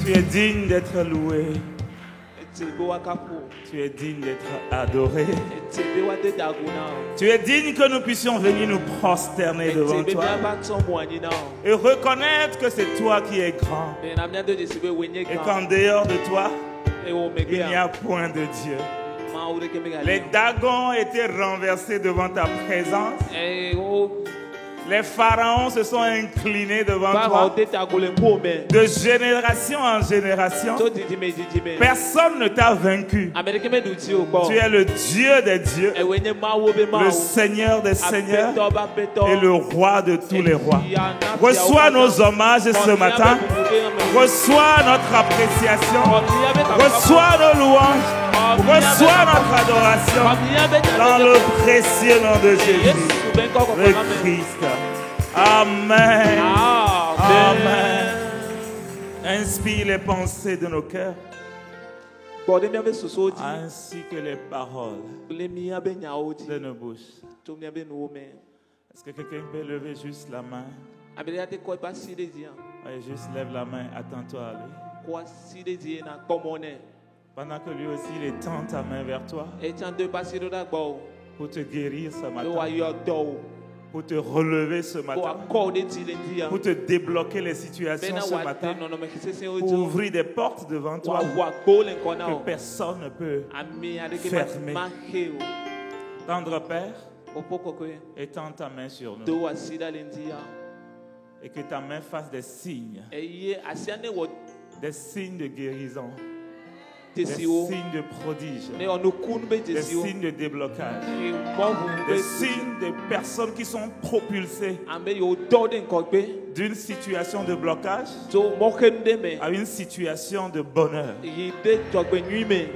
Tu es digne d'être loué. Tu es digne d'être adoré. Tu es digne que nous puissions venir nous prosterner devant toi et reconnaître que c'est toi qui es grand et qu'en dehors de toi, il n'y a point de Dieu. Les dragons étaient renversés devant ta présence. Les pharaons se sont inclinés devant toi. De génération en génération, personne ne t'a vaincu. Tu es le Dieu des dieux, le Seigneur des seigneurs et le roi de tous les rois. Reçois nos hommages ce matin. Reçois notre appréciation. Reçois nos louanges. Reçois notre adoration dans le précieux nom de Jésus, le Christ. Amen. Amen. Inspire les pensées de nos cœurs, ainsi que les paroles de nos bouches. Est-ce que quelqu'un peut lever juste la main? Ouais, juste lève la main, attends-toi à lui. Pendant que lui aussi il étend ta main vers toi pour te guérir ce matin, pour te relever ce matin, pour te débloquer les situations ce matin, pour ouvrir des portes devant toi que personne ne peut fermer. Tendre Père, étends ta main sur nous et que ta main fasse des signes de guérison, des signes de prodige, des signes de déblocage, des signes de personnes qui sont propulsées d'une situation de blocage à une situation de bonheur.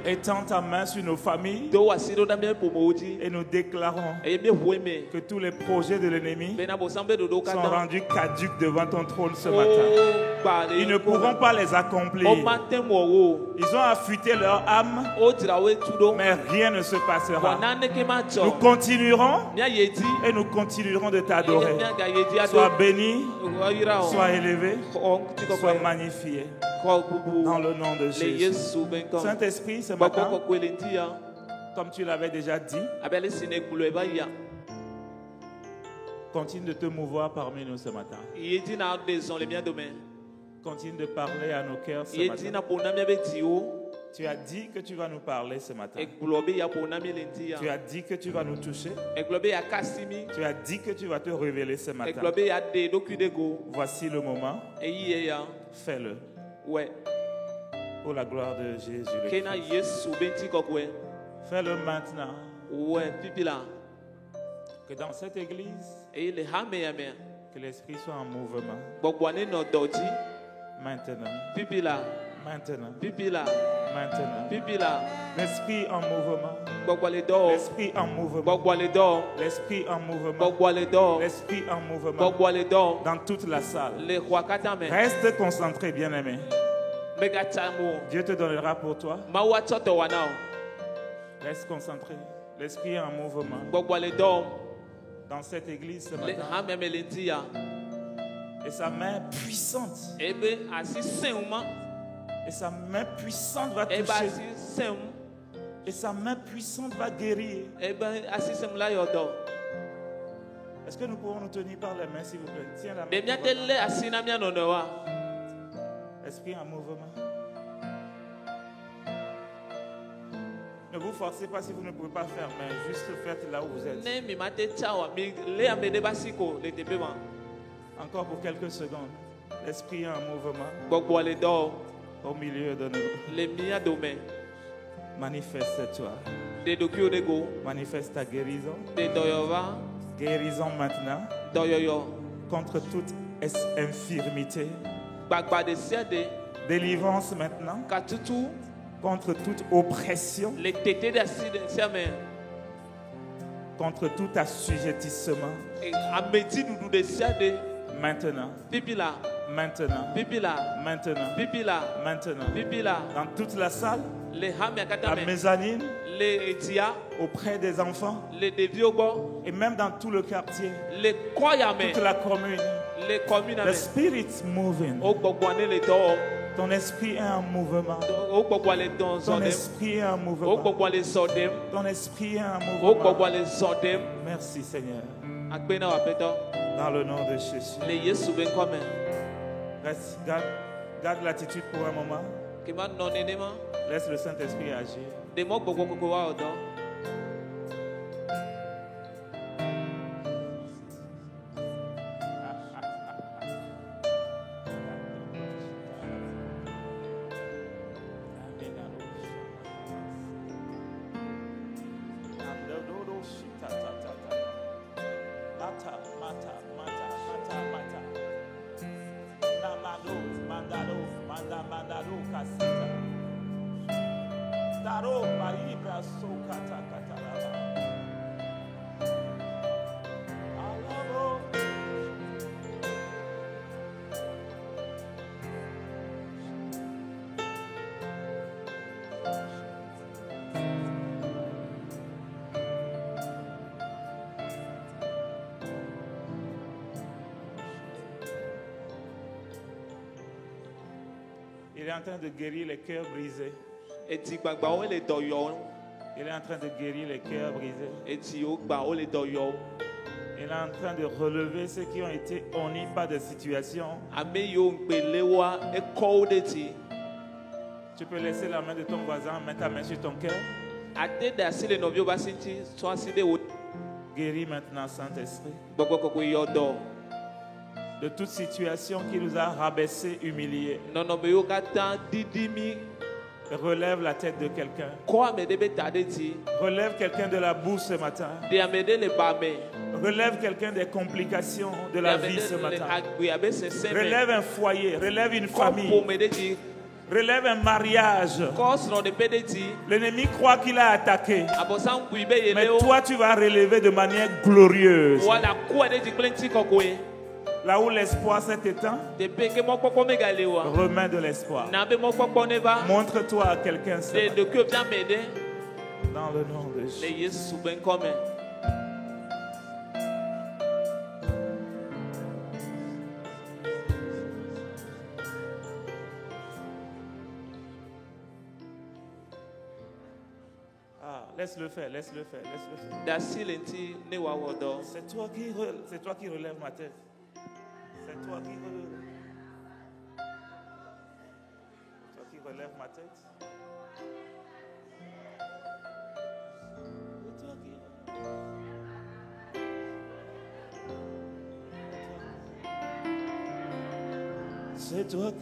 Étends ta main sur nos familles et nous déclarons que tous les projets de l'ennemi sont rendus caducs devant ton trône ce matin. Ils ne pourront pas les accomplir. Ils ont affûté leur âme, mais rien ne se passera. Nous continuerons et nous continuerons de t'adorer. Sois béni, sois élevé, sois magnifié dans le nom de Jésus. Saint-Esprit, ce matin, comme tu l'avais déjà dit, continue de te mouvoir parmi nous ce matin. Continue de parler à nos cœurs ce matin. Tu as dit que tu vas nous parler ce matin. Tu as dit que tu vas nous toucher. Tu as dit que tu vas te révéler ce matin. Voici le moment. Fais-le. Pour la gloire de Jésus le Christ. Fais-le maintenant. Que dans cette église, que l'Esprit soit en mouvement. Maintenant. Maintenant. L'esprit en mouvement. L'esprit en mouvement. L'esprit en mouvement. L'esprit en mouvement. Dans toute la salle. Reste concentré, bien-aimé. Dieu te donnera pour toi. Reste concentré. L'esprit en mouvement. Dans cette église ce matin. Et sa main puissante. Et sa main puissante va toucher. Et sa main puissante va guérir. Est-ce que nous pouvons nous tenir par les mains, s'il vous plaît? Tiens la main. Esprit en mouvement. Ne vous forcez pas si vous ne pouvez pas faire, mais juste faites là où vous êtes. Encore pour quelques secondes. L'esprit en mouvement. Au milieu de nous. Manifeste-toi. Manifeste ta guérison. Guérison maintenant. Contre toute infirmité. Délivrance maintenant. Contre toute oppression. Contre tout assujettissement. Maintenant. Dans toute la salle, la mezzanine, auprès des enfants, et même dans tout le quartier, toute la commune. The Spirit moving. Ton esprit est en mouvement. Ton esprit est en mouvement. Ton esprit est en mouvement. Merci Seigneur. Dans le nom de Jésus. Reste, garde l'attitude pour un moment. Laisse le Saint-Esprit agir. Il est en train de guérir les cœurs brisés. Il est en train de guérir les cœurs brisés. Il est en train de relever ceux qui ont été honnis par des situations. Tu peux laisser la main de ton voisin, mettre ta main sur ton cœur. Guéris maintenant, Saint-Esprit, de toute situation qui nous a rabaissés, humiliés. Relève la tête de quelqu'un. Relève quelqu'un de la boue ce matin. Relève quelqu'un des complications de la vie ce matin. Relève un foyer. Relève une famille. Relève un mariage. L'ennemi croit qu'il a attaqué. Mais toi, tu vas relever de manière glorieuse. Là où l'espoir s'est éteint, remets de l'espoir. Montre-toi à quelqu'un dans le nom de Jésus. Laisse-le faire, laisse-le faire, laisse-le faire. C'est toi qui relèves ma tête. C'est toi qui relève ma tête.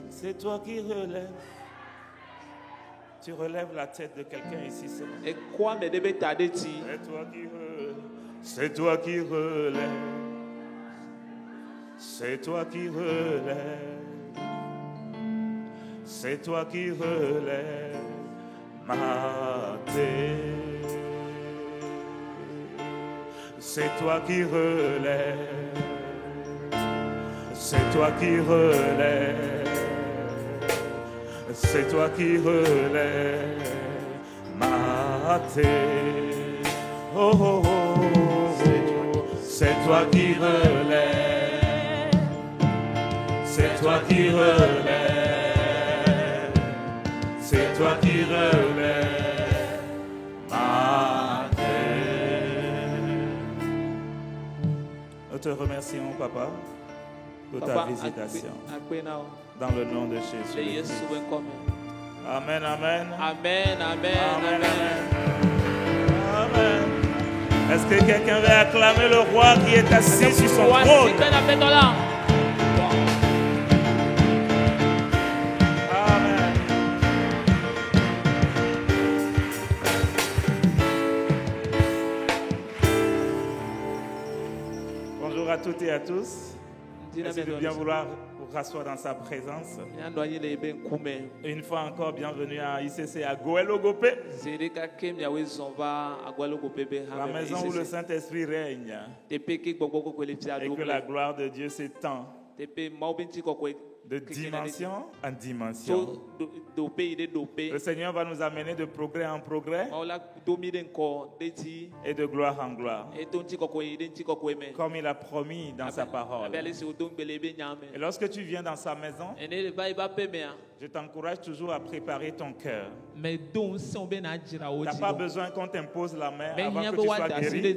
C'est toi qui relève. Tu relèves la tête de quelqu'un ici. C'est toi qui relève. C'est toi qui relève. C'est toi qui relève ma tête. C'est toi qui relève. C'est toi qui relève. C'est toi qui relève ma tête. Oh, oh, oh, oh. C'est toi qui relève. C'est toi qui relève. C'est toi qui relève ma tête. Nous te remercions, Papa, pour ta visitation. Dans le nom de Jésus. Amen, amen. Amen, amen, amen. Amen. Est-ce que quelqu'un veut acclamer le roi qui est assis sur son trône? Amen. Bonjour à toutes et à tous. Merci de bien vouloir vous rasseoir dans sa présence. Une fois encore, bienvenue à ICC à Goël-Ogopé. La maison où le Saint-Esprit règne. Et que la gloire de Dieu s'étend de dimension en dimension. Le Seigneur va nous amener de progrès en progrès et de gloire en gloire, comme il a promis dans sa parole. Et lorsque tu viens dans sa maison, je t'encourage toujours à préparer ton cœur. Tu n'as pas besoin qu'on t'impose la main avant que tu sois guéri.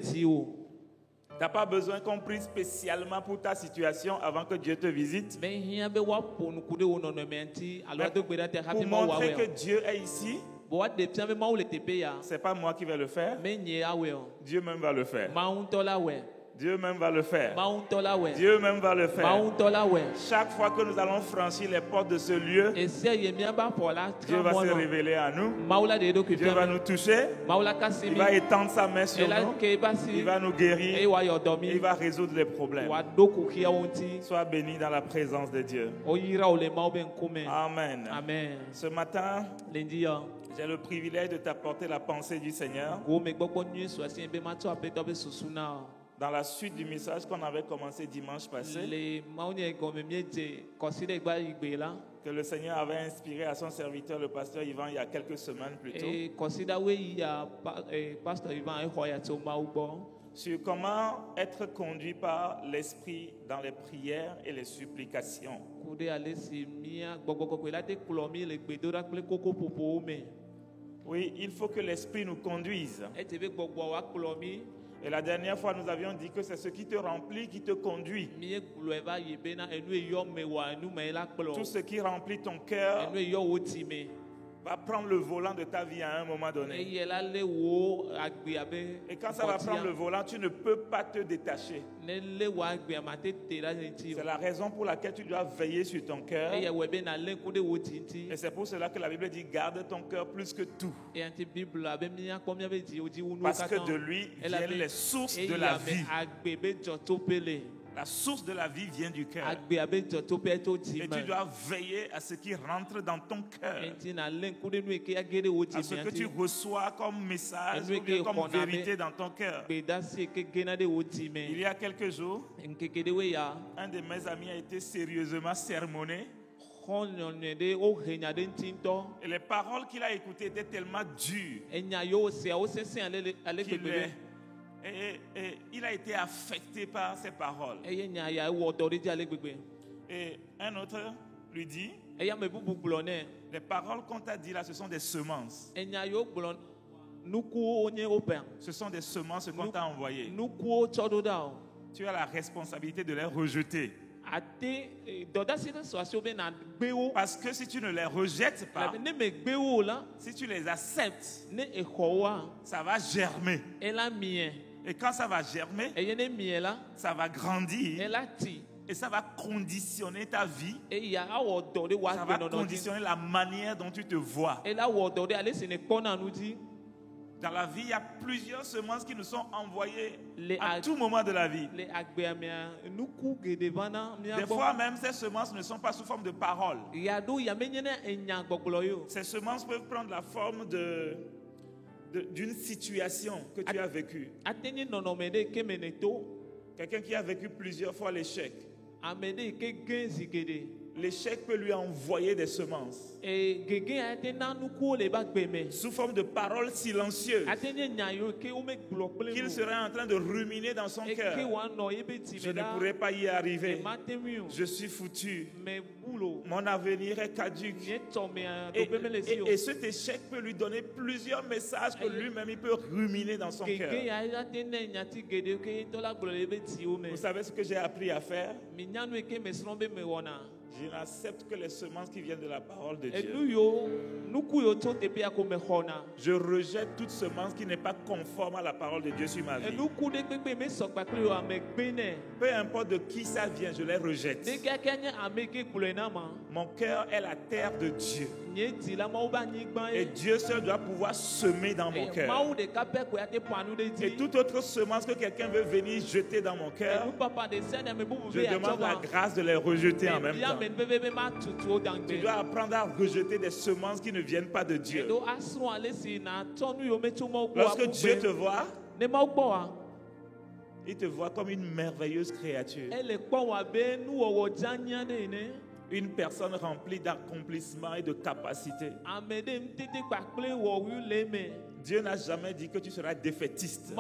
Tu n'as pas besoin qu'on prie spécialement pour ta situation avant que Dieu te visite. Pour montrer que Dieu est ici, ce n'est pas moi qui vais le faire. Dieu même va le faire. Dieu même va le faire. Dieu même va le faire. Chaque fois que nous allons franchir les portes de ce lieu, Dieu va se révéler à nous. Dieu va nous toucher. Il va étendre sa main sur nous. Il va nous guérir. Il va résoudre les problèmes. Sois béni dans la présence de Dieu. Amen. Ce matin, j'ai le privilège de t'apporter la pensée du Seigneur. Dans la suite du message qu'on avait commencé dimanche passé, que le Seigneur avait inspiré à son serviteur, le pasteur Yvan, il y a quelques semaines plus tôt, sur comment être conduit par l'Esprit dans les prières et les supplications. Oui, il faut que l'Esprit nous conduise. Et la dernière fois, nous avions dit que c'est ce qui te remplit qui te conduit. Tout ce qui remplit ton cœur va prendre le volant de ta vie à un moment donné. Et quand ça va prendre le volant, tu ne peux pas te détacher. C'est la raison pour laquelle tu dois veiller sur ton cœur. Et c'est pour cela que la Bible dit garde ton cœur plus que tout. Parce que de lui viennent les sources de la vie. La source de la vie vient du cœur. Et tu dois veiller à ce qui rentre dans ton cœur, à ce que tu reçois comme message ou bien comme vérité dans ton cœur. Il y a quelques jours, un de mes amis a été sérieusement sermonné. Et les paroles qu'il a écoutées étaient tellement dures et il a été affecté par ces paroles. Et un autre lui dit, les paroles qu'on t'a dit là, ce sont des semences. Ce sont des semences qu'on t'a envoyées. Tu as la responsabilité de les rejeter. Parce que si tu ne les rejettes pas, si tu les acceptes, ça va germer. Et quand ça va germer, ça va grandir. Et ça va conditionner ta vie. Ça va conditionner la manière dont tu te vois. Dans la vie, il y a plusieurs semences qui nous sont envoyées à tout moment de la vie. Des fois même, ces semences ne sont pas sous forme de paroles. Ces semences peuvent prendre la forme d'une situation que tu as vécue. Quelqu'un qui a vécu plusieurs fois l'échec. L'échec peut lui envoyer des semences sous forme de paroles silencieuses qu'il serait en train de ruminer dans son cœur. Je ne pourrai pas y arriver. Je suis foutu. Mon avenir est caduc. Et cet échec peut lui donner plusieurs messages que lui-même il peut ruminer dans son cœur. Vous savez ce que j'ai appris à faire? Je n'accepte que les semences qui viennent de la parole de Dieu. Je rejette toute semence qui n'est pas conforme à la parole de Dieu sur ma vie. Peu importe de qui ça vient, je les rejette. Mon cœur est la terre de Dieu. Et Dieu seul doit pouvoir semer dans mon cœur. Et toute autre semence que quelqu'un veut venir jeter dans mon cœur, je demande la grâce de les rejeter en même temps. Tu dois apprendre à rejeter des semences qui ne viennent pas de Dieu. Lorsque Dieu te voit, Il te voit comme une merveilleuse créature. Une personne remplie d'accomplissement et de capacité. Dieu n'a jamais dit que tu seras défaitiste.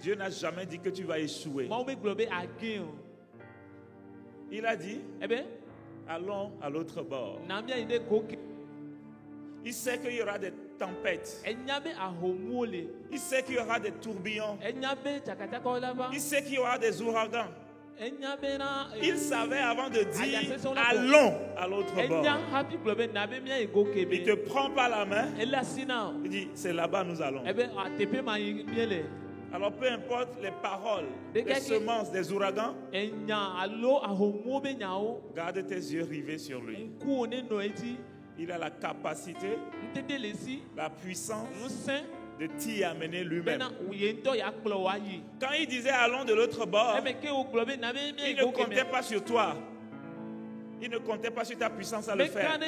Dieu n'a jamais dit que tu vas échouer. Il a dit, allons à l'autre bord. Il sait qu'il y aura des tempêtes. Il sait qu'il y aura des tourbillons. Il sait qu'il y aura des ouragans. Il savait avant de dire allons à l'autre bord. Il ne te prend pas la main. Il dit c'est là-bas nous allons. Alors peu importe les paroles, les semences des ouragans, garde tes yeux rivés sur lui. Il a la capacité, la puissance de t'y amener lui-même. Quand il disait allons de l'autre bord, il ne comptait pas sur toi. Il ne comptait pas sur ta puissance à le faire.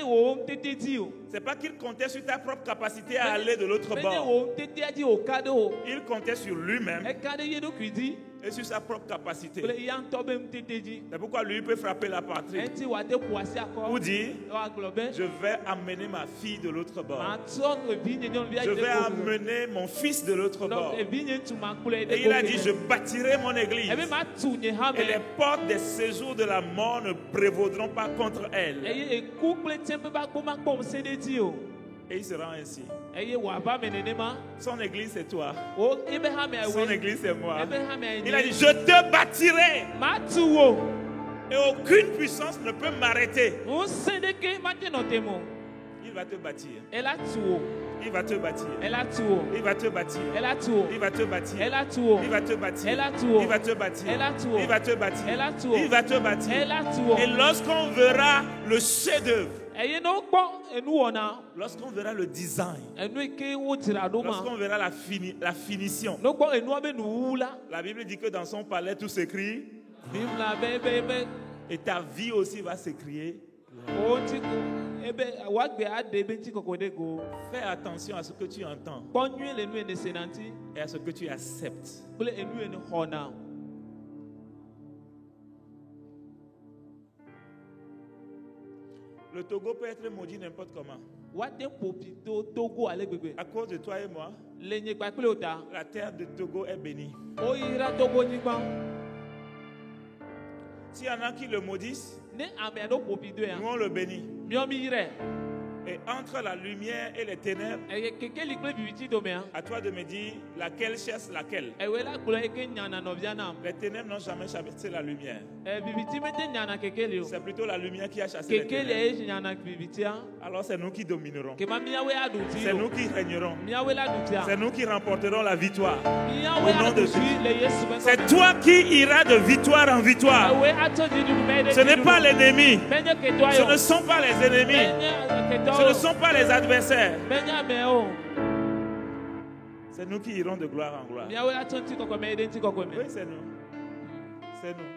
C'est pas qu'il comptait sur ta propre capacité à aller de l'autre bord. Il comptait sur lui-même et sur sa propre capacité. C'est pourquoi lui peut frapper la patrie ou dire je vais amener ma fille de l'autre bord. Je vais amener mon fils de l'autre bord. Et il a dit je bâtirai mon église et les portes des séjours de la mort ne prévaudront pas contre elle. Et il sera ainsi. Son église c'est toi. Son église c'est moi. Il a dit je te bâtirai et aucune puissance ne peut m'arrêter. Il va te bâtir. Il va te bâtir. Il va te bâtir. Il va te bâtir. Il va te bâtir. Il va te bâtir. Il va te bâtir. Il va te bâtir. Et lorsqu'on verra le chef-d'œuvre, lorsqu'on verra le design, lorsqu'on verra la finition, la Bible dit que dans son palais tout s'écrit et ta vie aussi va s'écrire. Fais attention à ce que tu entends et à ce que tu acceptes. Le Togo peut être maudit n'importe comment. À cause de toi et moi, la terre de Togo est bénie. S'il y en a qui le maudissent, nous on le bénit. Et entre la lumière et les ténèbres, à toi de me dire laquelle chasse laquelle. Les ténèbres n'ont jamais chassé la lumière. C'est plutôt la lumière qui a chassé les ténèbres. Alors c'est nous qui dominerons. C'est nous qui régnerons. C'est nous qui remporterons la victoire. Au nom de Jésus. C'est toi qui iras de victoire en victoire. Ce n'est pas l'ennemi. Ce ne sont pas les ennemis. Ce ne sont pas les adversaires. C'est nous qui irons de gloire en gloire. Oui, c'est nous. C'est nous.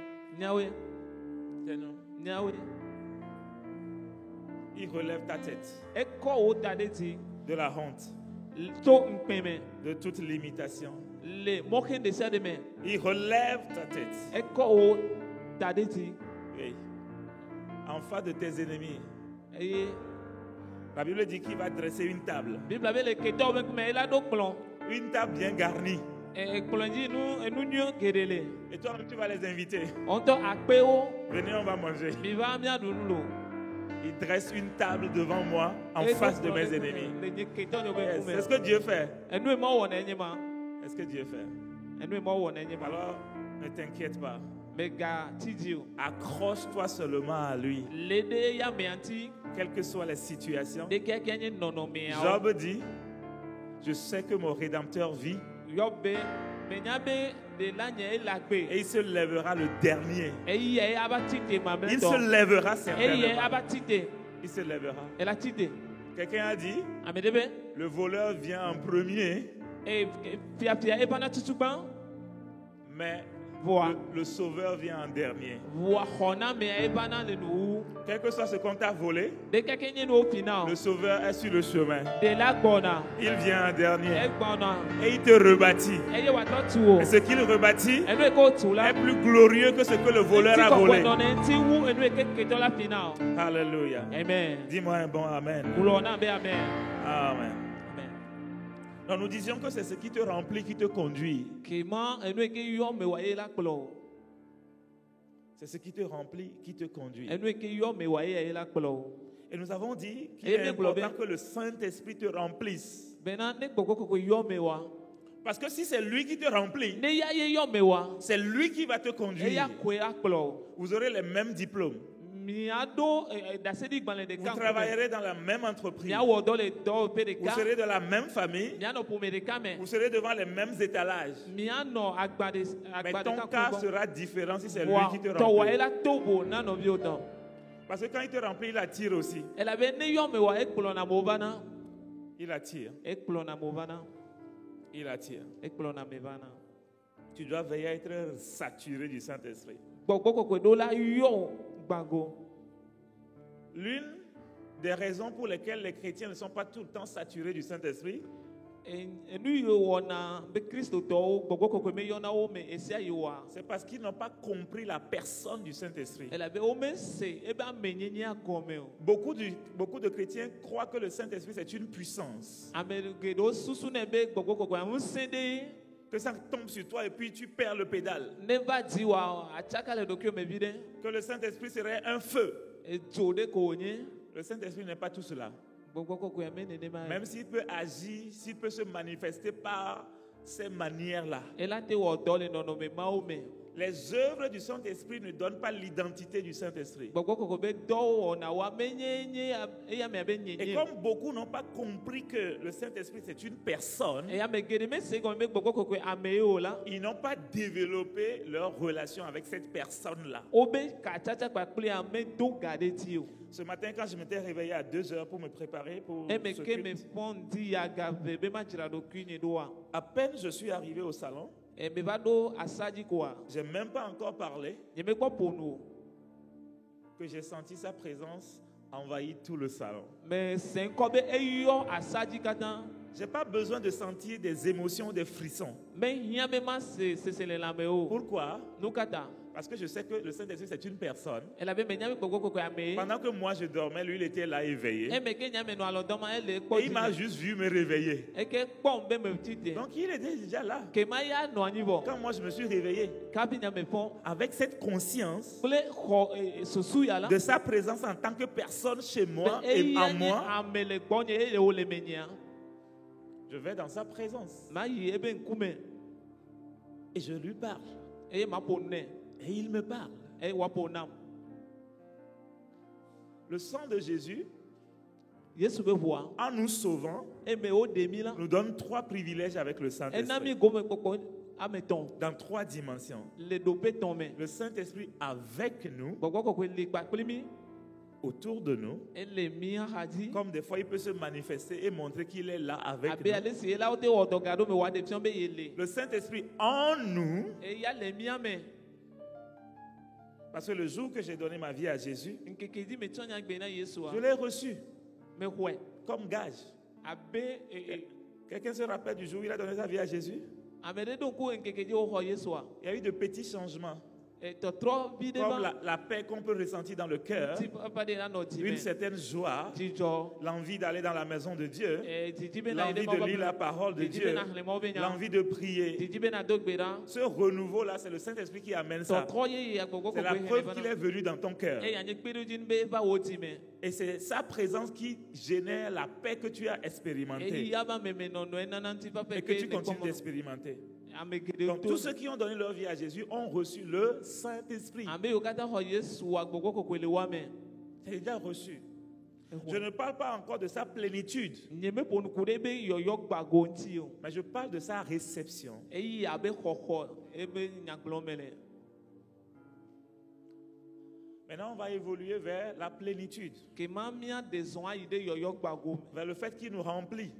C'est nous. Il relève ta tête de la honte, de toute limitation. Il relève ta tête. Oui. En face de tes ennemis. La Bible dit qu'il va dresser une table. Une table bien garnie. Et toi, tu vas les inviter. Venez, on va manger. Il dresse une table devant moi en face de mes ennemis. C'est ce que Dieu fait. Est-ce que Dieu fait? Alors, ne t'inquiète pas. Accroche-toi seulement à lui. Quelles que soient les situations. Job dit, je sais que mon Rédempteur vit. Et il se lèvera le dernier. Il se lèvera certainement. Il se lèvera. Quelqu'un a dit, le voleur vient en premier. Mais le sauveur vient en dernier. Quel que soit ce qu'on t'a volé, le Sauveur est sur le chemin. Il vient en dernier et il te rebâtit. Et ce qu'il rebâtit est plus glorieux que ce que le voleur a volé. Alléluia. Dis-moi un bon amen. Amen. Donc nous disions que c'est ce qui te remplit, qui te conduit. C'est ce qui te remplit, qui te conduit. Et nous avons dit qu'il est important que le Saint-Esprit te remplisse. Parce que si c'est lui qui te remplit, c'est lui qui va te conduire. Vous aurez les mêmes diplômes. Vous travaillerez dans la même entreprise. Vous serez de la même famille. Vous serez devant les mêmes étalages. Mais ton cas sera différent si c'est lui qui te remplit. Parce que quand il te remplit, il attire aussi. Il attire. Il attire. Tu dois veiller à être saturé du Saint-Esprit. L'une des raisons pour lesquelles les chrétiens ne sont pas tout le temps saturés du Saint-Esprit, c'est parce qu'ils n'ont pas compris la personne du Saint-Esprit. Beaucoup de chrétiens croient que le Saint-Esprit c'est une puissance. Que ça tombe sur toi et puis tu perds le pédale. Que le Saint-Esprit serait un feu. Le Saint-Esprit n'est pas tout cela. Même s'il peut agir, s'il peut se manifester par ces manières-là. Les œuvres du Saint-Esprit ne donnent pas l'identité du Saint-Esprit. Et comme beaucoup n'ont pas compris que le Saint-Esprit c'est une personne, ils n'ont pas développé leur relation avec cette personne-là. Ce matin, quand je m'étais réveillé à 2h pour me préparer pour ce culte, à peine je suis arrivé au salon, j'ai même pas encore parlé que j'ai senti sa présence envahir tout le salon. J'ai pas besoin de sentir des émotions ou des frissons. Pourquoi? Parce que je sais que le Saint-Esprit c'est une personne. Pendant que moi je dormais, lui il était là éveillé. Et il m'a juste vu me réveiller. Donc il était déjà là. Quand moi je me suis réveillé, avec cette conscience de sa présence en tant que personne chez moi et en moi, je vais dans sa présence. Et je lui parle. Et il me parle. Le sang de Jésus, en nous sauvant, nous donne 3 privilèges avec le Saint-Esprit. Dans 3 dimensions. Le Saint-Esprit avec nous, autour de nous, comme des fois il peut se manifester et montrer qu'il est là avec nous. Le Saint-Esprit en nous, parce que le jour que j'ai donné ma vie à Jésus, je l'ai reçu comme gage. Quelqu'un se rappelle du jour où il a donné sa vie à Jésus? Il y a eu de petits changements. Comme la paix qu'on peut ressentir dans le cœur, une certaine joie, l'envie d'aller dans la maison de Dieu, l'envie de lire la parole de Dieu, l'envie de prier. Ce renouveau-là, c'est le Saint-Esprit qui amène ça. C'est la preuve qu'il est venu dans ton cœur. Et c'est sa présence qui génère la paix que tu as expérimentée et que tu continues d'expérimenter. Donc tous ceux qui ont donné leur vie à Jésus ont reçu le Saint-Esprit. C'est déjà reçu. Je ne parle pas encore de sa plénitude, mais je parle de sa réception. Maintenant, on va évoluer vers la plénitude, vers le fait qu'il nous remplit.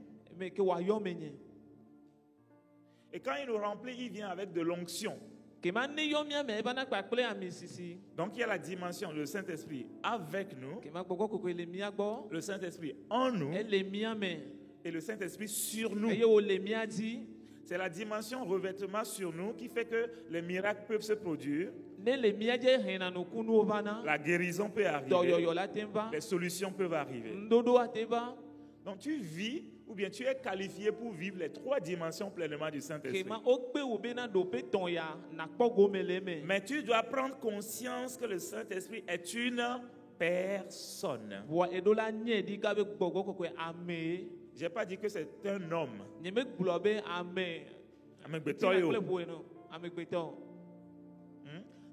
Et quand il nous remplit, il vient avec de l'onction. Donc il y a la dimension, le Saint-Esprit avec nous, le Saint-Esprit en nous et le Saint-Esprit sur nous. C'est la dimension revêtement sur nous qui fait que les miracles peuvent se produire. La guérison peut arriver. Les solutions peuvent arriver. Donc tu vis ou bien tu es qualifié pour vivre les trois dimensions pleinement du Saint-Esprit. Mais tu dois prendre conscience que le Saint-Esprit est une personne. Je n'ai pas dit que c'est un homme.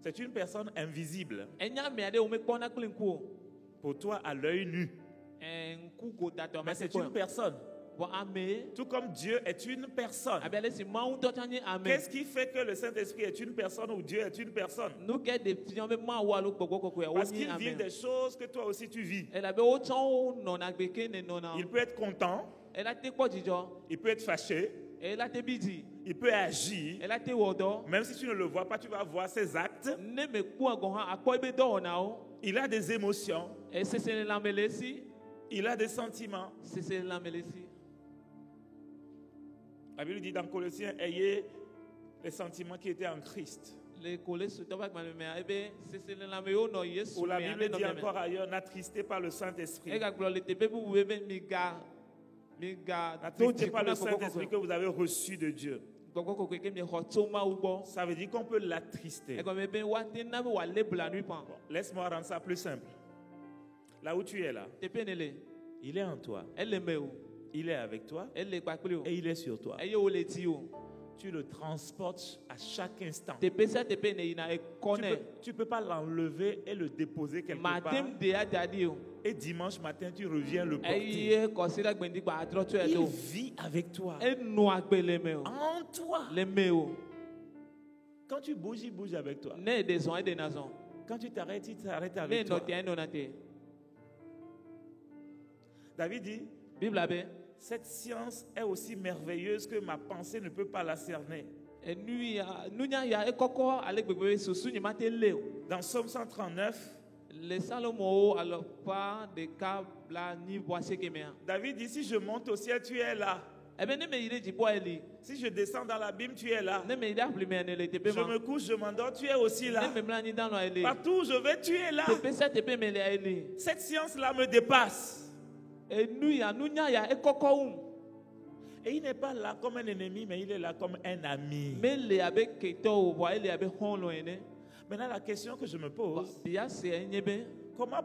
C'est une personne invisible. Pour toi, à l'œil nu. Mais c'est une personne. Tout comme Dieu est une personne. Qu'est-ce qui fait que le Saint-Esprit est une personne ou Dieu est une personne? Parce qu'il vit des choses que toi aussi tu vis. Il peut être content. Il peut être fâché. Il peut agir. Même si tu ne le vois pas, tu vas voir ses actes. Il a des émotions. Il a des sentiments. La Bible dit dans Colossiens, ayez les sentiments qui étaient en Christ. Ou la Bible dit encore ailleurs, n'attristé par le Saint-Esprit. N'attristé par le Saint-Esprit que vous avez reçu de Dieu. Ça veut dire qu'on peut l'attrister. Laisse-moi rendre ça plus simple. Là où tu es là, il est en toi. Il est avec toi et il est sur toi. Tu le transportes à chaque instant. Tu ne peux pas l'enlever et le déposer quelque part. Et dimanche matin, tu reviens le porter. Il vit avec toi. En toi. Quand tu bouges, il bouge avec toi. Quand tu t'arrêtes, il t'arrête avec toi. David dit, cette science est aussi merveilleuse que ma pensée ne peut pas la cerner. Dans Psaume 139, David dit, si je monte au ciel, tu es là. Si je descends dans l'abîme, tu es là. Je me couche, je m'endors, tu es aussi là. Partout où je vais, tu es là. Cette science-là me dépasse. Et il n'est pas là comme un ennemi, mais il est là comme un ami. Maintenant, la question que je me pose, comment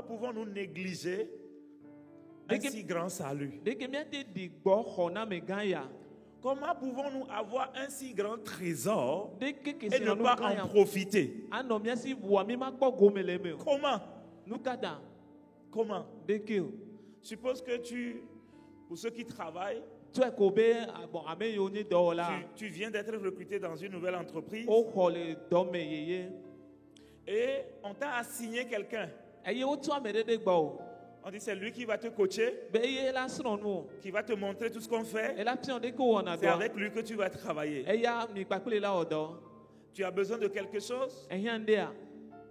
pouvons-nous négliger un si grand salut? Comment pouvons-nous avoir un si grand trésor et ne pas en profiter? Comment? Suppose que pour ceux qui travaillent, tu viens d'être recruté dans une nouvelle entreprise et on t'a assigné quelqu'un. On dit c'est lui qui va te coacher, qui va te montrer tout ce qu'on fait. C'est avec lui que tu vas travailler. Tu as besoin de quelque chose?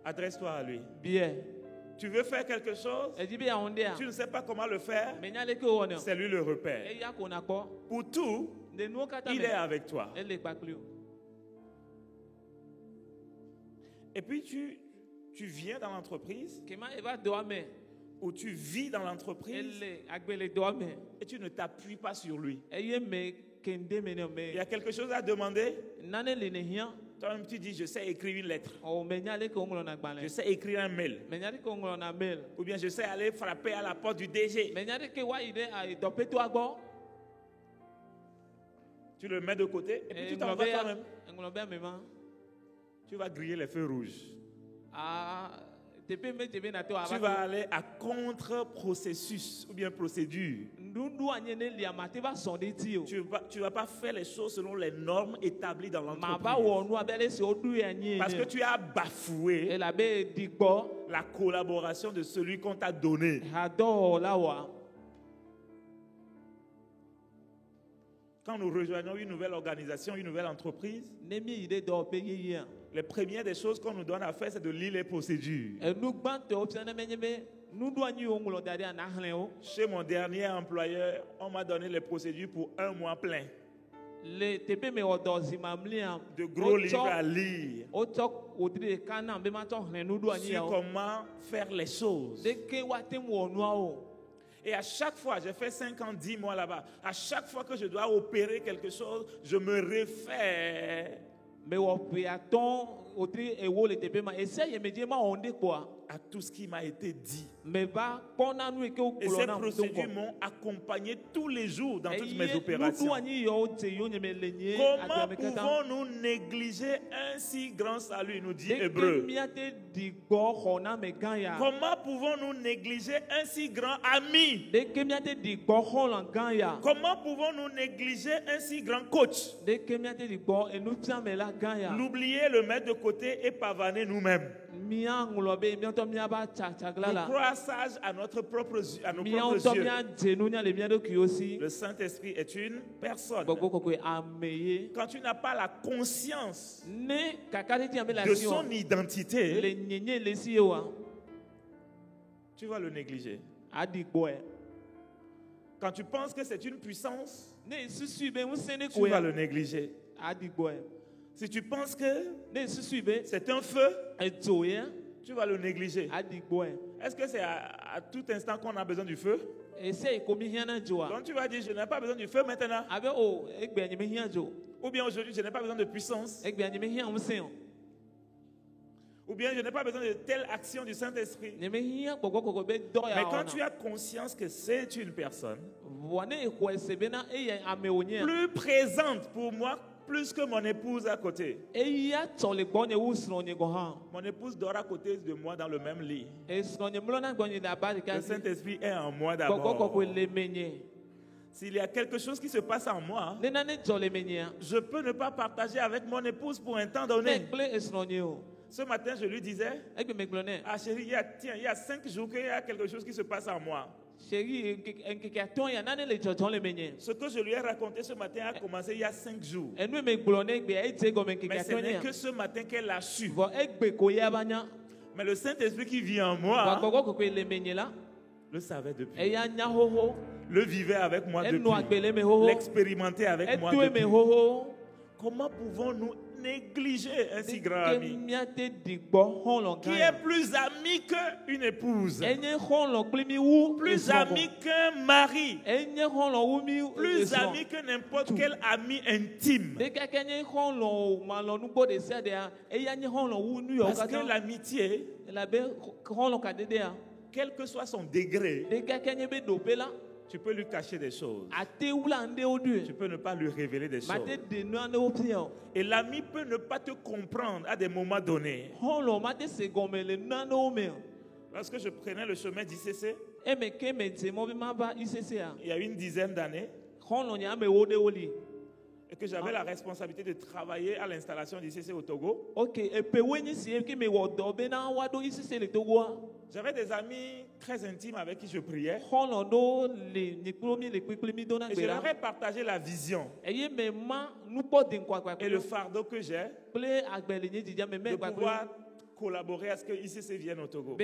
Adresse-toi à lui. Tu veux faire quelque chose? Tu ne sais pas comment le faire? C'est lui le repère. Pour tout, il est avec toi. Et puis tu viens dans l'entreprise, ou tu vis dans l'entreprise, et tu ne t'appuies pas sur lui. Il y a quelque chose à demander? Toi-même, tu dis, je sais écrire une lettre. Je sais écrire un mail. Ou bien je sais aller frapper à la porte du DG. Tu le mets de côté et puis tu t'en vas toi-même. Tu vas griller les feux rouges. Tu vas aller à contre-processus ou bien procédure. Tu vas pas faire les choses selon les normes établies dans l'entreprise. Parce que tu as bafoué la collaboration de celui qu'on t'a donné. Quand nous rejoignons une nouvelle organisation, une nouvelle entreprise, les premières des choses qu'on nous donne à faire, c'est de lire les procédures. Chez mon dernier employeur, on m'a donné les procédures pour 1 mois plein. De gros livres à lire sur comment faire les choses. Et à chaque fois, j'ai fait 5 ans, 10 mois là-bas, à chaque fois que je dois opérer quelque chose, je me réfère à tout ce qui m'a été dit. Et ces procédures m'ont accompagné tous les jours dans toutes mes opérations. Comment pouvons-nous négliger un si grand salut, nous dit Hébreu? Comment pouvons-nous négliger un si grand ami? Comment pouvons-nous négliger un si grand coach? L'oublier, le mettre de côté et pavaner nous-mêmes. Nous croire sage à nos propres yeux. Le Saint-Esprit est une personne. Quand tu n'as pas la conscience de son identité, tu vas le négliger. Quand tu penses que c'est une puissance, tu vas le négliger. Si tu penses que c'est un feu, tu vas le négliger. Est-ce que c'est à tout instant qu'on a besoin du feu? Donc tu vas dire, je n'ai pas besoin du feu maintenant. Ou bien aujourd'hui, je n'ai pas besoin de puissance. Ou bien je n'ai pas besoin de telle action du Saint-Esprit. Mais quand tu as conscience que c'est une personne plus présente pour moi, plus que mon épouse à côté. Mon épouse dort à côté de moi dans le même lit. Le Saint-Esprit est en moi d'abord. S'il y a quelque chose qui se passe en moi, je peux ne pas partager avec mon épouse pour un temps donné. Ce matin, je lui disais, ah chérie, il y a 5 jours qu'il y a quelque chose qui se passe en moi. Ce que je lui ai raconté ce matin a commencé il y a 5 jours. Mais ce n'est que ce matin qu'elle a su. Mais le Saint-Esprit qui vit en moi le savait depuis. Le vivait avec moi depuis. L'expérimentait avec moi depuis. Comment pouvons-nous négliger un si grand ami qui est plus ami qu'une épouse, plus ami qu'un mari, plus ami que n'importe quel ami intime? Parce que l'amitié, quel que soit son degré, tu peux lui cacher des choses. Tu peux ne pas lui révéler des choses. Et l'ami peut ne pas te comprendre à des moments donnés. Lorsque je prenais le chemin d'ICC, il y a une dizaine d'années, et que j'avais la responsabilité de travailler à l'installation d'ICC au Togo, j'avais des amis très intimes avec qui je priais. Et je leur ai partagé la vision et le fardeau que j'ai de pouvoir collaborer à ce que ICC vienne au Togo.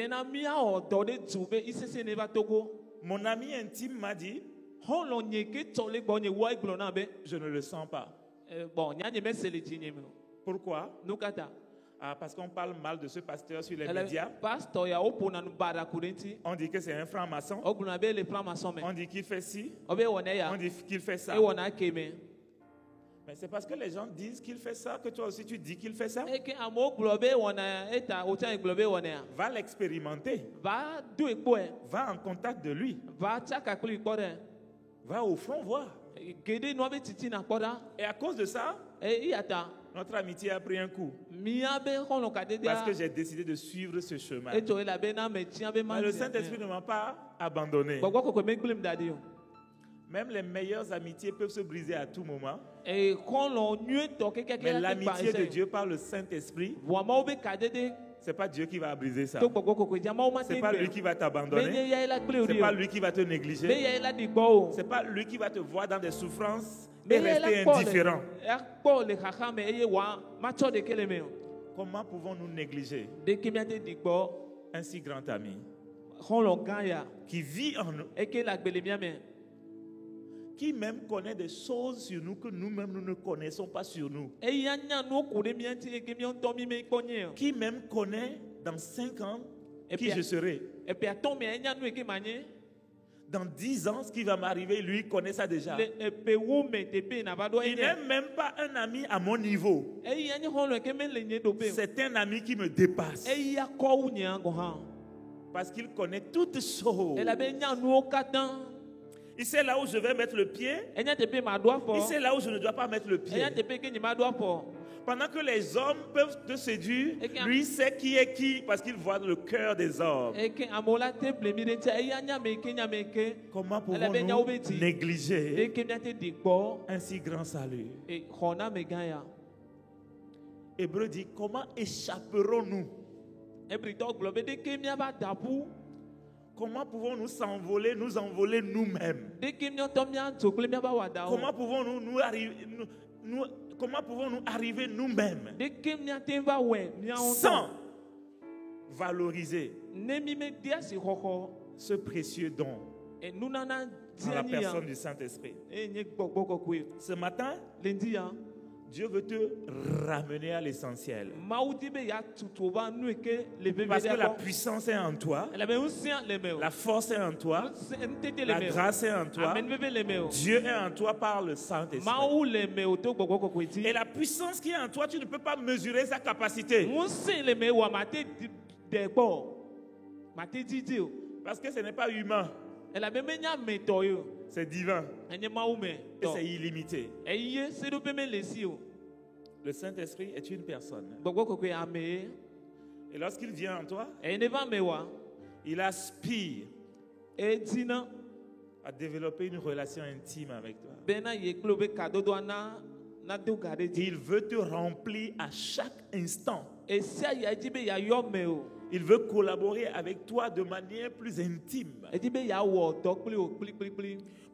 Mon ami intime m'a dit, je ne le sens pas. Pourquoi? Parce qu'on parle mal de ce pasteur sur les médias. On dit que c'est un franc-maçon. On dit qu'il fait ci. On dit qu'il fait ça. Mais c'est parce que les gens disent qu'il fait ça que toi aussi tu dis qu'il fait ça. Va l'expérimenter. Va en contact de lui. Va au fond voir. Et à cause de ça, notre amitié a pris un coup. Parce que j'ai décidé de suivre ce chemin. Mais le Saint-Esprit ne m'a pas abandonné. Même les meilleures amitiés peuvent se briser à tout moment. Mais l'amitié de Dieu par le Saint-Esprit, C'est pas Dieu qui va briser ça. C'est pas lui qui va t'abandonner. C'est pas lui qui va te négliger. C'est pas lui qui va te voir dans des souffrances et rester indifférent. Comment pouvons-nous négliger un si grand ami qui vit en nous, qui même connaît des choses sur nous que nous-mêmes nous ne connaissons pas sur nous, qui même connaît dans 5 ans qui je serai, dans 10 ans ce qui va m'arriver, lui connaît ça déjà. Il n'est même pas un ami à mon niveau, c'est un ami qui me dépasse, parce qu'il connaît toutes choses. Il sait là où je vais mettre le pied. Il sait là où je ne dois pas mettre le pied. Pendant que les hommes peuvent te séduire, lui sait qui est qui parce qu'il voit le cœur des hommes. Comment pouvons-nous négliger un si grand salut? Hébreu dit, comment échapperons-nous? Comment pouvons-nous nous envoler nous-mêmes? Comment pouvons-nous arriver nous-mêmes sans valoriser ce précieux don en la personne du Saint-Esprit? Ce matin, Dieu veut te ramener à l'essentiel. Parce que la puissance est en toi, la force est en toi, la grâce est en toi, Dieu est en toi par le Saint-Esprit. Et la puissance qui est en toi, tu ne peux pas mesurer sa capacité. Parce que ce n'est pas humain. C'est divin. Et c'est illimité. Le Saint-Esprit est une personne. Et lorsqu'il vient en toi, il aspire à développer une relation intime avec toi. Il veut te remplir à chaque instant. Il veut collaborer avec toi de manière plus intime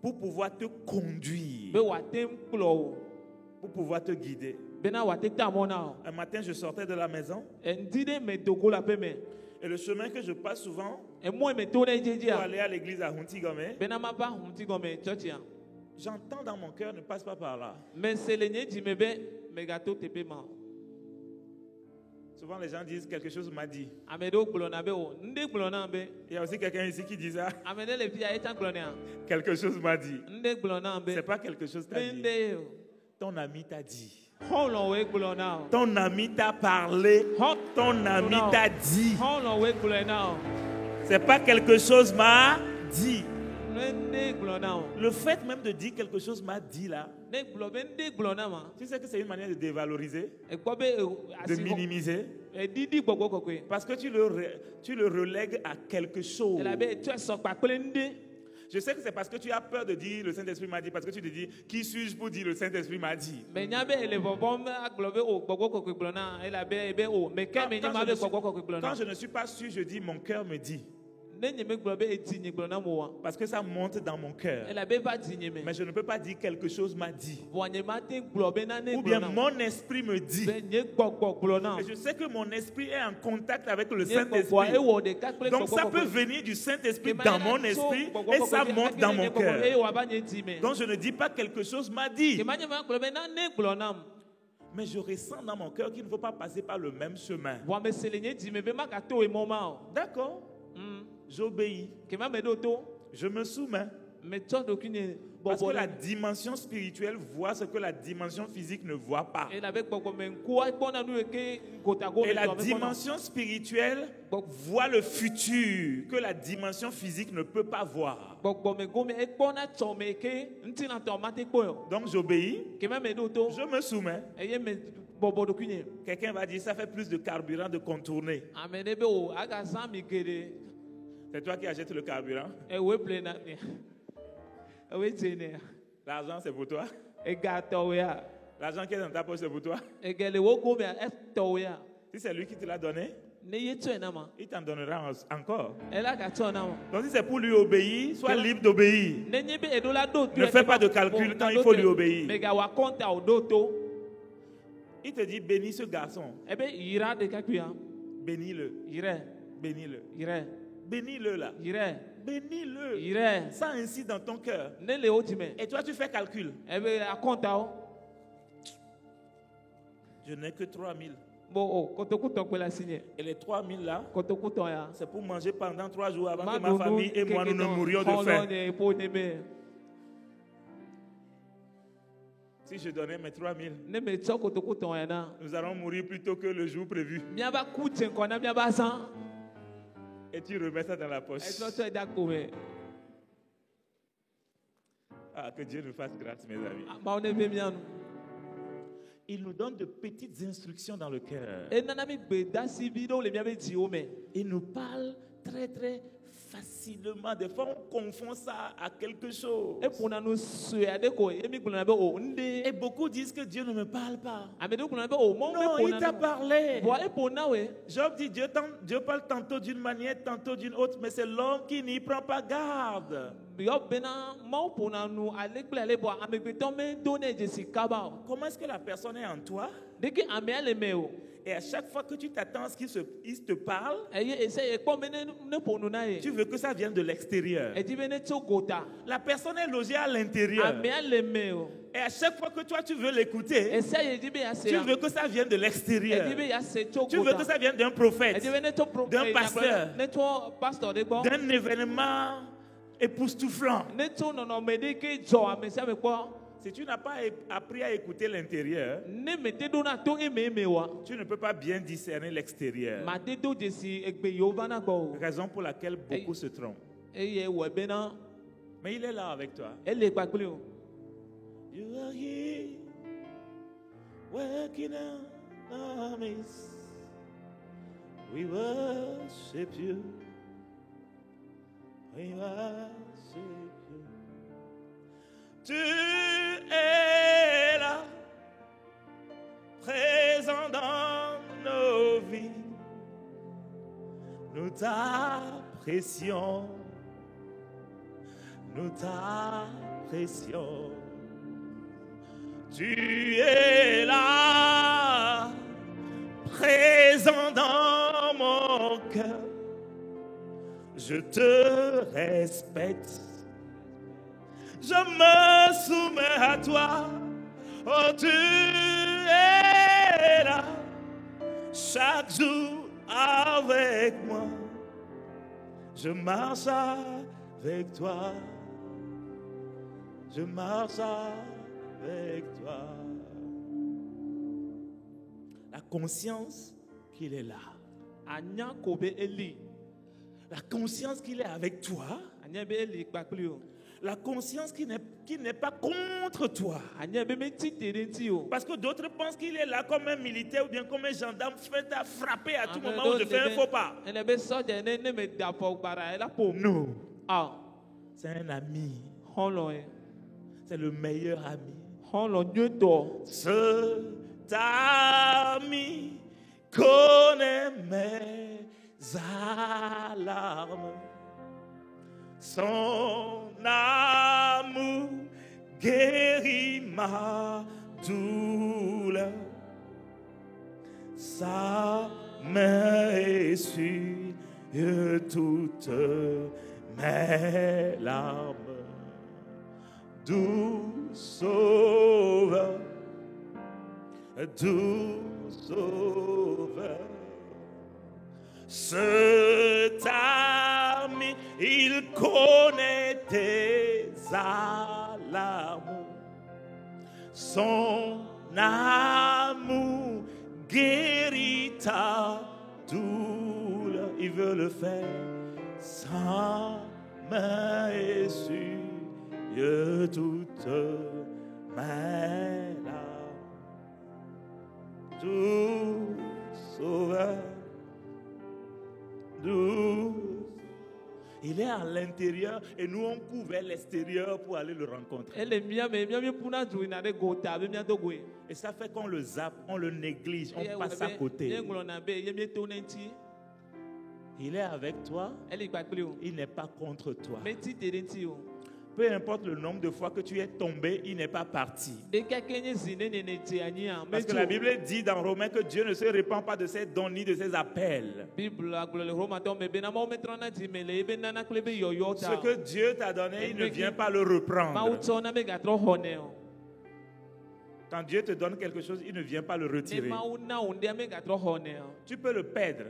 pour pouvoir te conduire, pour pouvoir te guider. Un matin, je sortais de la maison et le chemin que je passe souvent pour aller à l'église à Huntigome, j'entends dans mon cœur, ne passe pas par là. Souvent les gens disent quelque chose m'a dit. Il y a aussi quelqu'un ici qui dit ça. Quelque chose m'a dit. C'est pas quelque chose t'a dit. Ton ami t'a dit. Ton ami t'a parlé. Ton ami t'a dit. C'est pas quelque chose m'a dit. Le fait même de dire quelque chose m'a dit là, tu sais que c'est une manière de dévaloriser, de minimiser, parce que tu le relègues à quelque chose. Je sais que c'est parce que tu as peur de dire le Saint-Esprit m'a dit, parce que tu te dis qui suis-je pour dire le Saint-Esprit m'a dit. Quand je ne suis pas sûr, je dis mon cœur me dit. Parce que ça monte dans mon cœur. Mais je ne peux pas dire quelque chose m'a dit. Ou bien mon esprit me dit. Et je sais que mon esprit est en contact avec le Saint-Esprit. Donc ça peut venir du Saint-Esprit dans mon esprit et ça monte dans mon cœur. Donc je ne dis pas quelque chose m'a dit. Mais je ressens dans mon cœur qu'il ne faut pas passer par le même chemin. D'accord. J'obéis. Je me soumets. Parce que la dimension spirituelle voit ce que la dimension physique ne voit pas. Et la dimension spirituelle voit le futur que la dimension physique ne peut pas voir. Donc j'obéis. Je me soumets. Quelqu'un va dire ça fait plus de carburant de contourner. C'est toi qui achètes le carburant. L'argent c'est pour toi. L'argent qui est dans ta poche c'est pour toi. Si c'est lui qui te l'a donné, il t'en donnera encore. Donc si c'est pour lui obéir, sois libre d'obéir. Ne fais pas de calcul quand il faut lui obéir. Il te dit bénis ce garçon. Bénis-le. Bénis-le. Bénis-le là. Bénis-le. Ça incite dans ton cœur. Et toi tu fais calcul. Je n'ai que 3000. Et les 3000 là, c'est pour manger pendant 3 jours avant que ma famille et moi nous ne mourions de faim. Si je donnais mes 3000, nous allons mourir plus tôt que le jour prévu. Et tu remets ça dans la poche. Ah, que Dieu nous fasse grâce, mes amis. Il nous donne de petites instructions dans le cœur. Il nous parle très très facilement. Des fois, on confond ça à quelque chose. Et beaucoup disent que Dieu ne me parle pas. Non, il t'a parlé. Job dit Dieu parle tantôt d'une manière, tantôt d'une autre, mais c'est l'homme qui n'y prend pas garde. Comment est-ce que la personne est en toi? Et à chaque fois que tu t'attends à ce qu'il te parle, tu veux que ça vienne de l'extérieur. La personne est logée à l'intérieur. Et à chaque fois que toi tu veux l'écouter, tu veux que ça vienne de l'extérieur. Tu veux que ça vienne d'un prophète, d'un pasteur, d'un événement époustouflant. Si tu n'as pas appris à écouter l'intérieur, tu ne peux pas bien discerner l'extérieur. Raison pour laquelle beaucoup se trompent. Mais il est là avec toi. You are here, working in our midst. We worship you. We worship you. Tu es là, présent dans nos vies. Nous t'apprécions. Nous t'apprécions. Tu es là, présent dans mon cœur. Je te respecte. Je me soumets à toi. Oh, tu es là, chaque jour avec moi. Je marche avec toi. Je marche avec toi. La conscience qu'il est là. La conscience qu'il est avec toi. La conscience qui n'est pas contre toi. Parce que d'autres pensent qu'il est là comme un militaire ou bien comme un gendarme fait à frapper à tout moment où je fais un faux pas. Non. C'est un ami. C'est le meilleur ami. Cet ami connaît mes alarmes. Son amour guérit ma douleur. Sa main essuie toutes mes larmes. Doux sauveur, doux sauveur. Cet ami, il connaît tes alarmes. Son amour guérit ta douleur. Il veut le faire. Sa main essuie toutes mes larmes. Doux sauveur. Il est à l'intérieur et nous on couvre l'extérieur pour aller le rencontrer. Et ça fait qu'on le zappe, on le néglige, on passe à côté. Il est avec toi. Il n'est pas contre toi. Peu importe le nombre de fois que tu es tombé, il n'est pas parti. Parce que la Bible dit dans Romains que Dieu ne se répand pas de ses dons ni de ses appels. Ce que Dieu t'a donné, il ne vient pas le reprendre. Quand Dieu te donne quelque chose, il ne vient pas le retirer. Tu peux le perdre.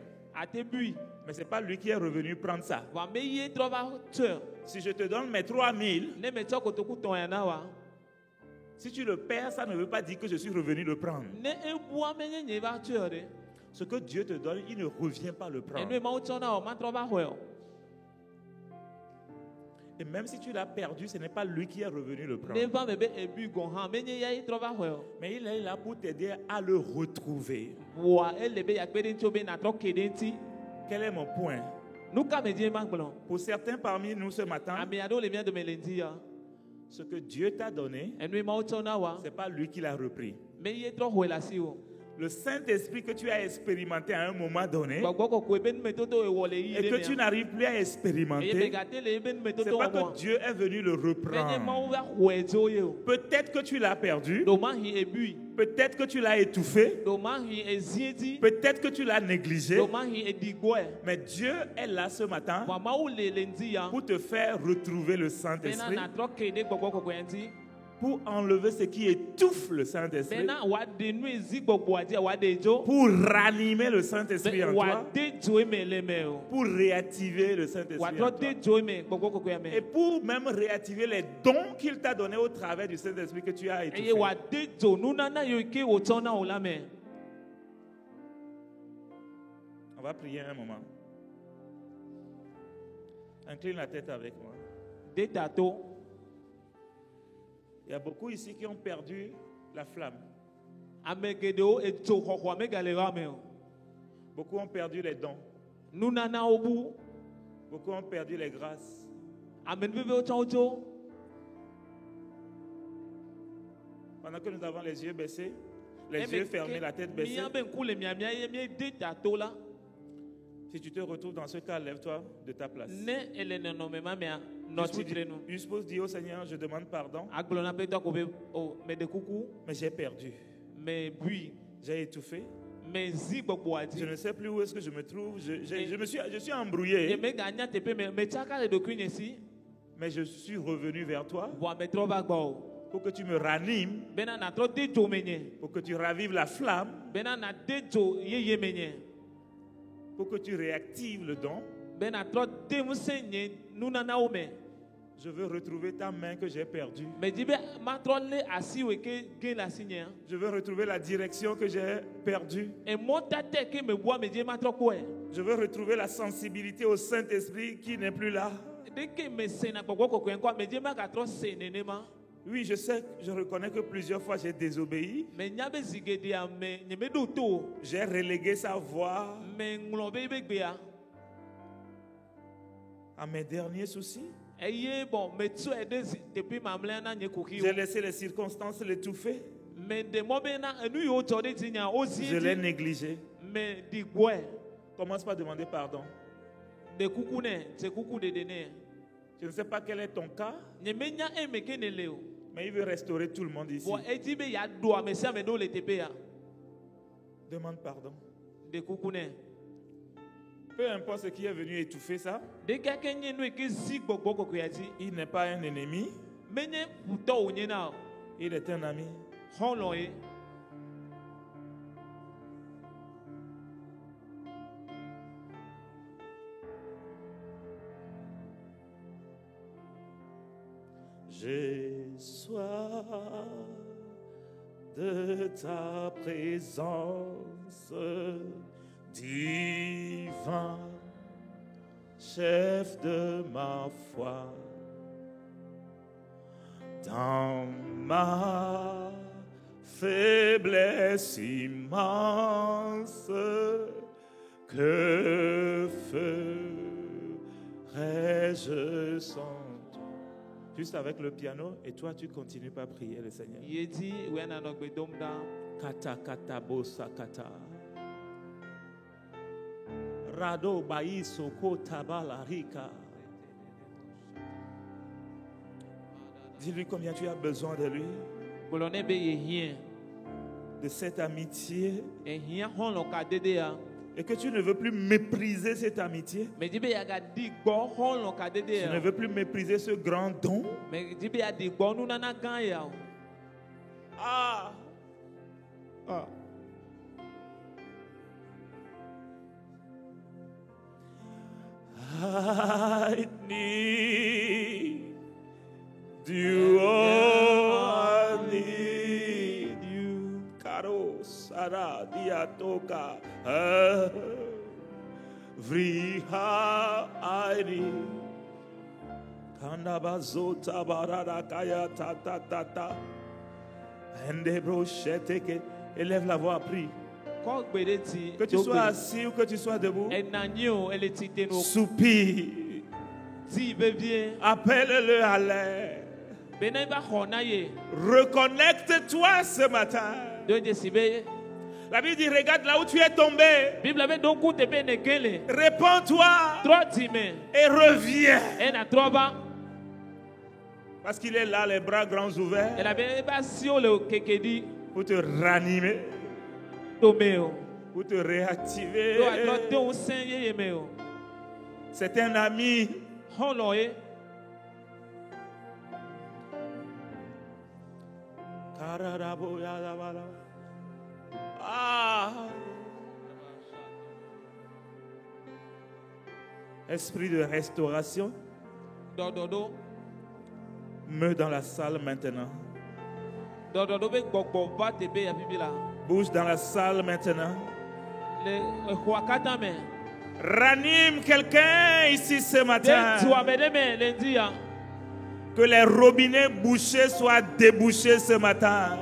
Mais ce n'est pas lui qui est revenu prendre ça. Si je te donne mes 3000, si tu le perds, ça ne veut pas dire que je suis revenu le prendre. Ce que Dieu te donne, il ne revient pas le prendre. Et même si tu l'as perdu, ce n'est pas lui qui est revenu le prendre. Mais il est là pour t'aider à le retrouver. Quel est mon point? Pour certains parmi nous ce matin, ce que Dieu t'a donné, ce n'est pas lui qui l'a repris. Le Saint-Esprit que tu as expérimenté à un moment donné et que tu n'arrives plus à expérimenter, ce n'est pas que Dieu est venu le reprendre. Peut-être que tu l'as perdu, peut-être que tu l'as étouffé, peut-être que tu l'as négligé, mais Dieu est là ce matin pour te faire retrouver le Saint-Esprit, pour enlever ce qui étouffe le Saint-Esprit, pour ranimer le Saint-Esprit en toi, pour réactiver le Saint-Esprit en toi, et pour même réactiver les dons qu'il t'a donnés au travers du Saint-Esprit que tu as étouffé. On va prier un moment. Incline la tête avec moi. Il y a beaucoup ici qui ont perdu la flamme. Beaucoup ont perdu les dons. Beaucoup ont perdu les grâces. Pendant que nous avons les yeux baissés, les yeux fermés, la tête baissée. Si tu te retrouves dans ce cas, lève-toi de ta place. Je suppose dire au Seigneur, je demande pardon. Mais j'ai perdu. J'ai étouffé. Je ne sais plus où est-ce que je me trouve. Je suis embrouillé. Mais je suis revenu vers toi pour que tu me ranimes, pour que tu ravives la flamme, pour que tu réactives le don. Je veux retrouver ta main que j'ai perdue. Je veux retrouver la direction que j'ai perdue. Je veux retrouver la sensibilité au Saint-Esprit qui n'est plus là. Oui, je sais, je reconnais que plusieurs fois j'ai désobéi. J'ai relégué sa voix à mes derniers soucis. J'ai laissé les circonstances l'étouffer. Je l'ai négligé. Commence par demander pardon. Je ne sais pas quel est ton cas, mais il veut restaurer tout le monde ici. Demande pardon. Peu importe ce qui est venu étouffer ça, il n'est pas un ennemi, il est un ami. J'ai soif de ta présence, divin, chef de ma foi. Dans ma faiblesse immense, que ferais-je sans toi? Juste avec le piano, et toi tu continues par prier le Seigneur. Kata kata bosa kata. Rado bayi soko tabala rika. Dis-lui combien tu as besoin de lui. De cette amitié. Et que tu ne veux plus mépriser cette amitié. Tu ne veux plus mépriser ce grand don. Ah. Ah. I need you, oh, I need you. Karo Sara Diatoka Vriha I need Kandabazota Barada Kaya Tata Tata Endebro Sheteke. Élève la voix, prie. Que tu sois assis ou que tu sois debout, soupire, appelle-le à l'aide. Reconnecte-toi ce matin. La Bible dit, regarde là où tu es tombé. Répands-toi et reviens. Parce qu'il est là, les bras grands ouverts, pour te ranimer, pour te réactiver. C'est un ami. Ah. Esprit de restauration, mets dans la salle maintenant. Bouge dans la salle maintenant. Ranime quelqu'un ici ce matin. Que les robinets bouchés soient débouchés ce matin.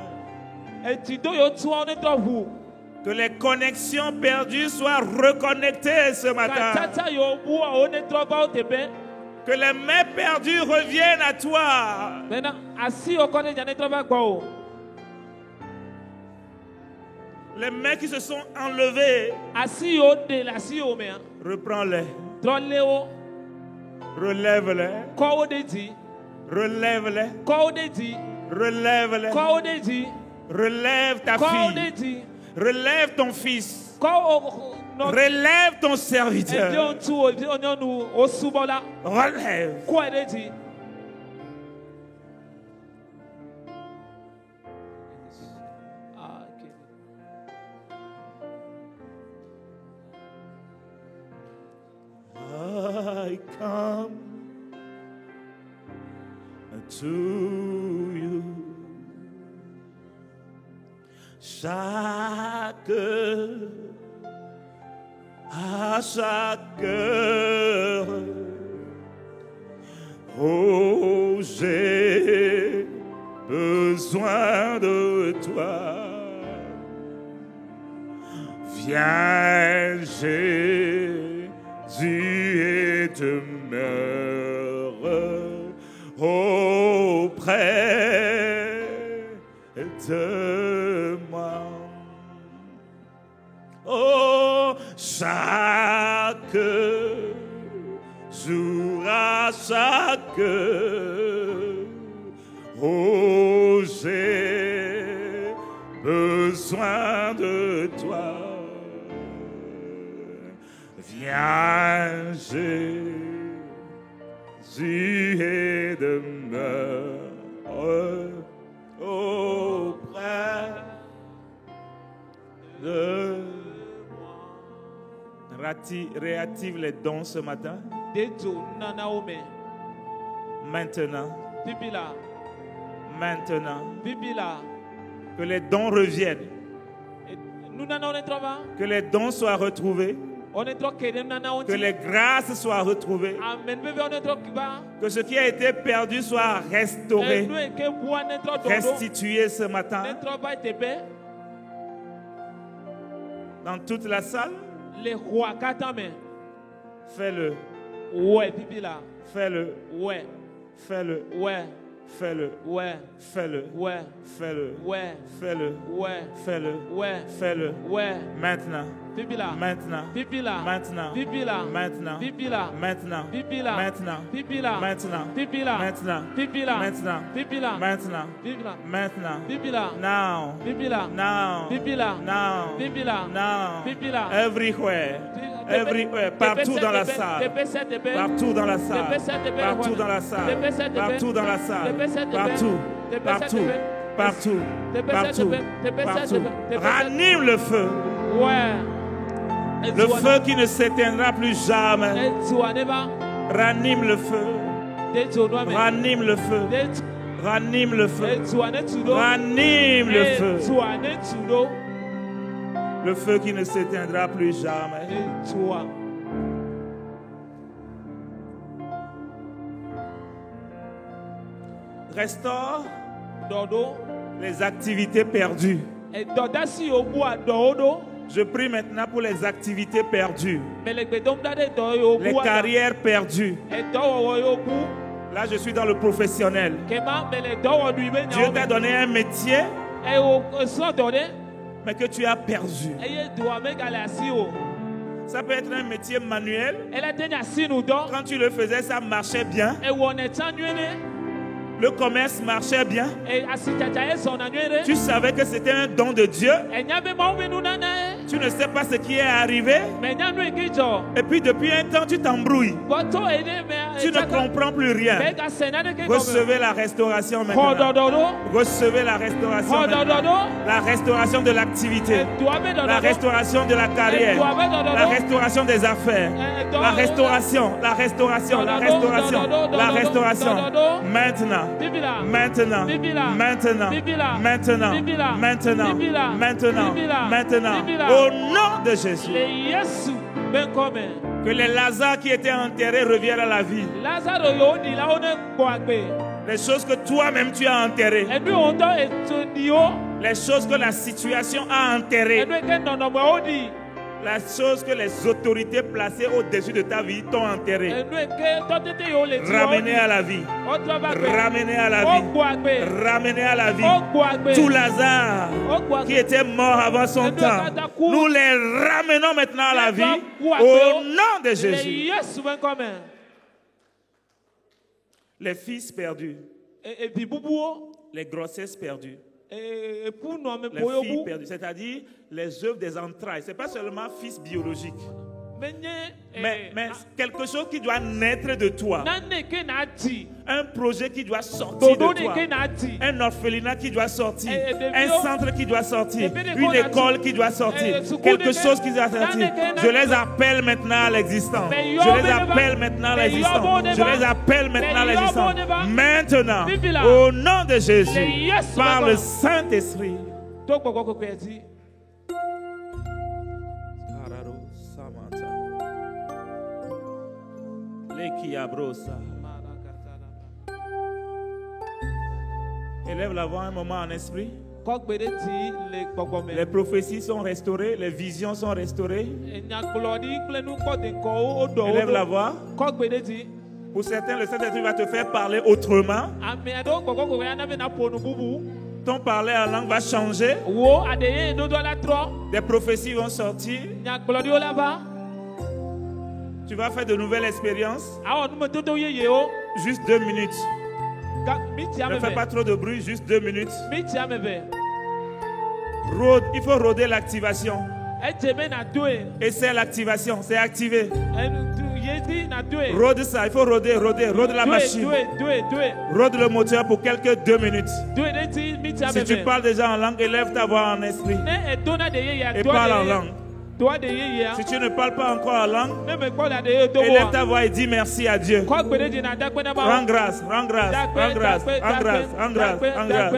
Que les connexions perdues soient reconnectées ce matin. Que les mains perdues reviennent à toi. Les mains qui se sont enlevées, reprends-les. Relève-les. Relève-les. Relève-les. Relève ta fille. Relève ton fils. Relève ton serviteur. Relève. I come to you. À chaque heure, oh, j'ai besoin de toi. Viens, Jésus, et demeure auprès de moi. Oh, chaque jour, à chaque heure, oh, j'ai besoin de toi. Viens, Jésus, et demeure auprès de moi. Réactive les dons ce matin. Maintenant. Que les dons reviennent. Que les dons soient retrouvés. Que les grâces soient retrouvées. Que ce qui a été perdu soit restauré, restitué ce matin. Dans toute la salle, fais-le. Fais-le. Fais-le. Fais-le. Fais-le. Fais-le. Fais-le. Fais-le. Fais-le. Maintenant. Maintenant. Maintenant. Maintenant. Maintenant. Maintenant. Maintenant. Now. Now. Everywhere. Everywhere. Partout dans la salle. Partout dans la salle. Partout dans la salle. Partout dans la salle. Partout. Partout. Partout. Partout. Partout. Ranime le feu. Le feu qui ne s'éteindra plus jamais. Ranime le feu. Ranime le feu. Ranime le feu. Ranime le feu. Le feu qui ne s'éteindra plus jamais. Restaure les activités perdues. Je prie maintenant pour les activités perdues, les carrières perdues. Là, je suis dans le professionnel. Dieu t'a donné un métier, mais que tu as perdu. Ça peut être un métier manuel. Quand tu le faisais, ça marchait bien. Le commerce marchait bien. Tu savais que c'était un don de Dieu. Tu ne sais pas ce qui est arrivé. Et puis depuis un temps, tu t'embrouilles. Tu ne comprends plus rien. Recevez la restauration maintenant. Recevez la restauration maintenant. La restauration de l'activité. La restauration de la carrière. La restauration des affaires. La restauration. La restauration. La restauration. La restauration. Maintenant. Maintenant, maintenant, maintenant, maintenant, maintenant, maintenant, au nom de Jésus. Que les Lazare qui étaient enterrés reviennent à la vie. Les choses que toi-même tu as enterrées. Les choses que la situation a enterrées. La chose que les autorités placées au-dessus de ta vie t'ont enterré. Ramenez à la vie. Ramenez à la vie. Ramenez à la vie. Tout Lazare qui était mort avant son temps. Nous les ramenons maintenant à la vie au nom de Jésus. Les fils perdus. Les grossesses perdues. Les filles perdues, c'est-à-dire les œuvres des entrailles. Ce n'est pas seulement fils biologique, mais quelque chose qui doit naître de toi. Un projet qui doit sortir de toi. Un orphelinat qui doit sortir. Un centre qui doit sortir. Une école qui doit sortir. Quelque chose qui doit sortir. Je les appelle maintenant à l'existence. Je les appelle maintenant à l'existence. Je les appelle maintenant à l'existence. Maintenant, au nom de Jésus, par le Saint-Esprit. Élève la voix un moment en esprit. Les prophéties sont restaurées, les visions sont restaurées. Élève la voix. Pour certains, le Saint-Esprit va te faire parler autrement. Ton parler en langue va changer. Des prophéties vont sortir. Tu vas faire de nouvelles expériences. Juste 2 minutes. Ne fais pas trop de bruit, juste 2 minutes. Rôde, il faut rôder l'activation. Et c'est l'activation, c'est activé. Rôde ça, il faut rôder, rôde la machine. Rôde le moteur pour quelques 2 minutes. Si tu parles déjà en langue, élève ta voix en esprit. Et parle en langue. Si tu ne parles pas encore en langue, élève ta voix et dis merci à Dieu. Rends grâce, rends grâce, rends grâce, rends grâce, rends grâce, rends grâce.